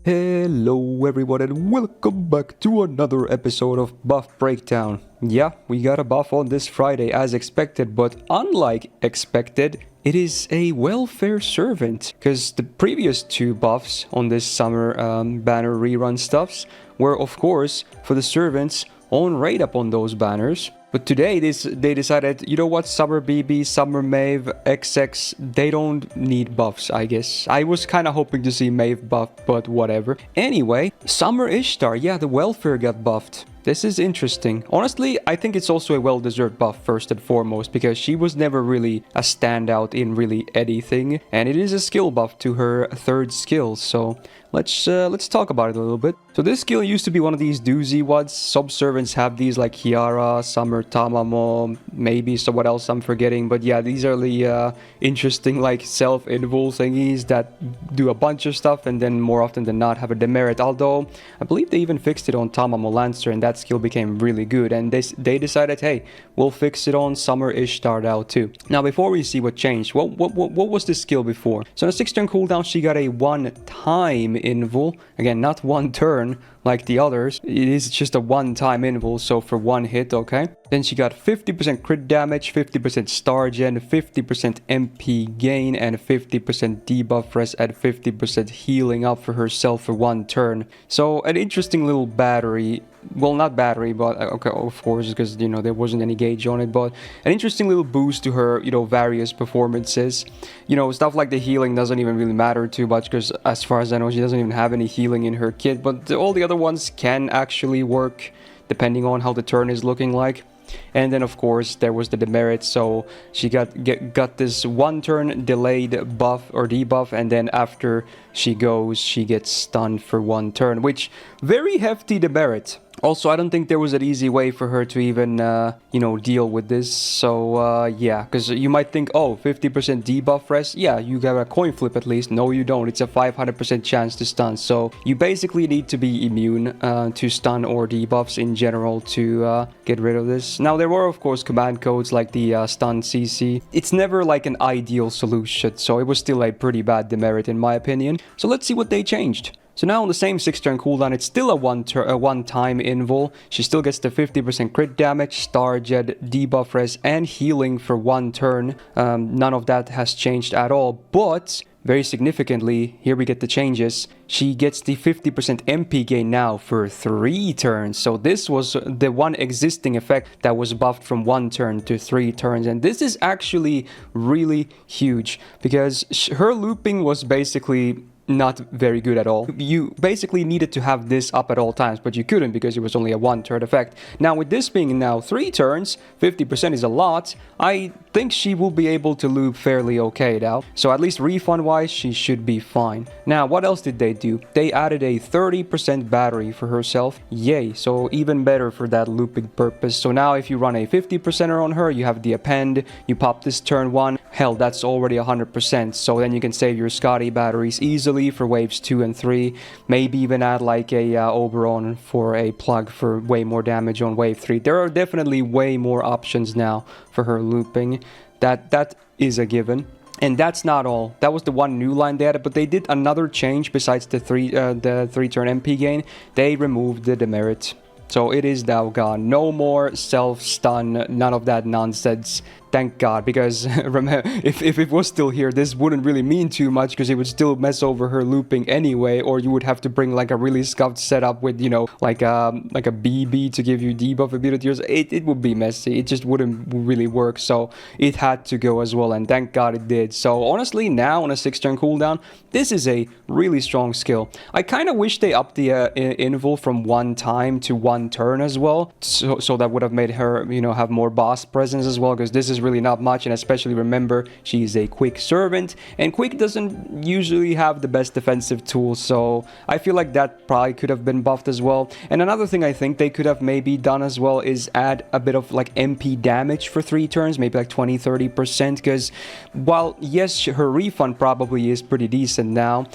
Hello everyone and welcome back to another episode of Buff Breakdown. Yeah, we got a buff on this Friday as expected, but unlike expected, it is a welfare servant, because the previous two buffs on this summer banner rerun stuffs were of course for the servants on raid up on those banners. But today they decided, you know what, Summer BB, Summer Maeve, XX, they don't need buffs, I guess. I was kind of hoping to see Maeve buff, but whatever. Anyway, Summer Ishtar, yeah, the welfare got buffed. This is interesting. Honestly, I think it's also a well-deserved buff first and foremost, because she was never really a standout in really anything, and it is a skill buff to her third skill, so let's talk about it a little bit. So this skill used to be one of these doozy ones. Some servants have these like Kiara, Summer Tamamo, maybe so what else I'm forgetting, but yeah, these are the interesting like self-invul thingies that do a bunch of stuff and then more often than not have a demerit, although I believe they even fixed it on Tamamo Lancer and that skill became really good, and they decided, hey, we'll fix it on Summer Ishtar now too. Now before we see what changed, what was this skill before? So on a 6-turn cooldown she got a one-time invul, again not one turn like the others, it is just a one-time invul, so for one hit, okay? Then she got 50% crit damage, 50% star gen, 50% MP gain, and 50% debuff res and 50% healing up for herself for one turn. So an interesting little battery. Well, not battery, but okay, of course, because, you know, there wasn't any gauge on it, but an interesting little boost to her, you know, various performances. You know, stuff like the healing doesn't even really matter too much, because as far as I know, she doesn't even have any healing in her kit, but all the other ones can actually work depending on how the turn is looking like. And then of course there was the demerit, so she got this one turn delayed buff or debuff, and then after she goes she gets stunned for one turn, which very hefty demerit. Also, I don't think there was an easy way for her to even, you know, deal with this. So, yeah, because you might think, oh, 50% debuff res? Yeah, you got a coin flip at least. No, you don't. It's a 500% chance to stun. So, you basically need to be immune to stun or debuffs in general to get rid of this. Now, there were, of course, command codes like the stun CC. It's never like an ideal solution, so it was still a pretty bad demerit in my opinion. So, let's see what they changed. So now on the same 6-turn cooldown, it's still a one-time invul. She still gets the 50% crit damage, star jet, debuff res, and healing for one turn. None of that has changed at all, but very significantly, here we get the changes. She gets the 50% MP gain now for 3 turns. So this was the one existing effect that was buffed from 1 turn to 3 turns. And this is actually really huge, because her looping was basically not very good at all. You basically needed to have this up at all times, but you couldn't because it was only a 1-turn effect. Now with this being now 3 turns, 50% is a lot. I think she will be able to loop fairly okay now. So at least refund wise, she should be fine. Now what else did they do? They added a 30% battery for herself. Yay, so even better for that looping purpose. So now if you run a 50%er on her, you have the append, you pop this turn 1, hell, that's already 100%. So then you can save your Scotty batteries easily for waves 2 and 3, maybe even add like a Oberon for a plug for way more damage on wave 3. There are definitely way more options now for her looping. That is a given. And that's not all. That was the one new line they added, but they did another change besides the 3-turn MP gain. They removed the demerit. So it is now gone. No more self-stun, none of that nonsense. Thank God, because remember, if it was still here, this wouldn't really mean too much, because it would still mess over her looping anyway, or you would have to bring like a really scuffed setup with, you know, like a BB to give you debuff abilities. It would be messy. It just wouldn't really work, so it had to go as well, and thank God it did. So honestly, now on a 6-turn cooldown, this is a really strong skill. I kind of wish they upped the invul from 1 time to 1 turn as well, so that would have made her, you know, have more boss presence as well, because this is really not much, and especially remember, she's a quick servant, and quick doesn't usually have the best defensive tools, so I feel like that probably could have been buffed as well. And another thing I think they could have maybe done as well is add a bit of like MP damage for 3 turns, maybe like 20-30%, because while yes, her refund probably is pretty decent now,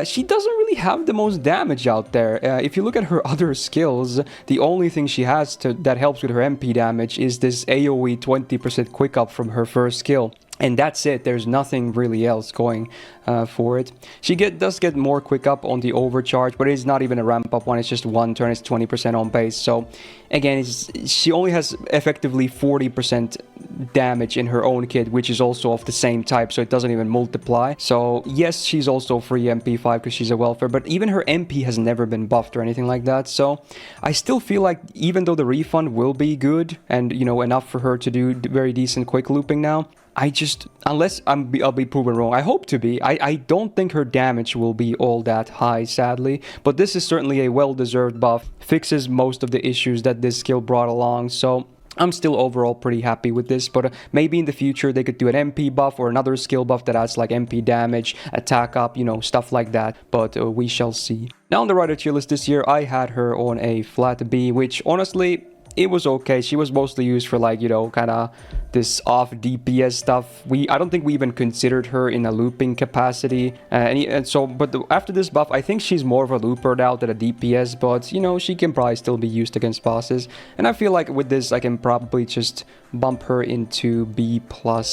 she doesn't really have the most damage out there. If you look at her other skills, the only thing she has that helps with her MP damage is this AoE 20% quick up from her first skill. And that's it. There's nothing really else going for it. She does get more quick up on the overcharge, but it's not even a ramp up one. It's just one turn. It's 20% on base. So again, she only has effectively 40% damage in her own kit, which is also of the same type, so it doesn't even multiply. So yes, she's also free MP5 because she's a welfare, but even her MP has never been buffed or anything like that. So I still feel like even though the refund will be good and, you know, enough for her to do very decent quick looping now, I just, unless I'll be proven wrong, I hope to be, I don't think her damage will be all that high, sadly. But this is certainly a well-deserved buff, fixes most of the issues that this skill brought along, so I'm still overall pretty happy with this. But maybe in the future they could do an MP buff or another skill buff that adds like MP damage, attack up, you know, stuff like that. But we shall see. Now on the rider tier list this year, I had her on a flat B, which honestly, it was okay. She was mostly used for, like, you know, kind of this off DPS stuff. I don't think we even considered her in a looping capacity. But after this buff, I think she's more of a looper now than a DPS. But, you know, she can probably still be used against bosses. And I feel like with this, I can probably just bump her into B+,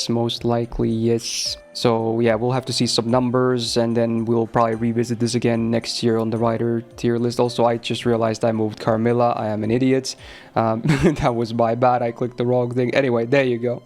most likely, yes. So yeah, we'll have to see some numbers, and then we'll probably revisit this again next year on the rider tier list. Also, I just realized I moved Carmilla. I am an idiot. That was my bad. I clicked the wrong thing. Anyway, there you go.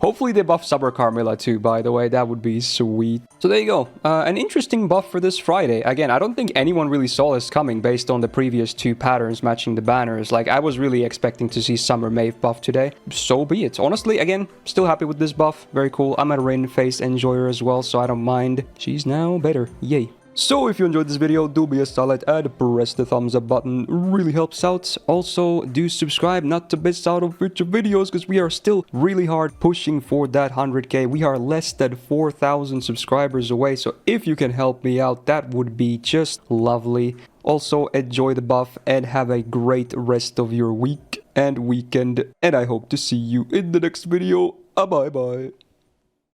Hopefully they buff Summer Carmilla too, by the way. That would be sweet. So there you go. An interesting buff for this Friday. Again, I don't think anyone really saw this coming based on the previous two patterns matching the banners. Like, I was really expecting to see Summer Maeve buff today. So be it. Honestly, again, still happy with this buff. Very cool. I'm a Rain Face enjoyer as well, so I don't mind. She's now better. Yay. So if you enjoyed this video, do be a solid and press the thumbs up button, really helps out. Also, do subscribe not to miss out on future videos, because we are still really hard pushing for that 100k. We are less than 4,000 subscribers away, so if you can help me out, that would be just lovely. Also, enjoy the buff and have a great rest of your week and weekend, and I hope to see you in the next video. Bye bye.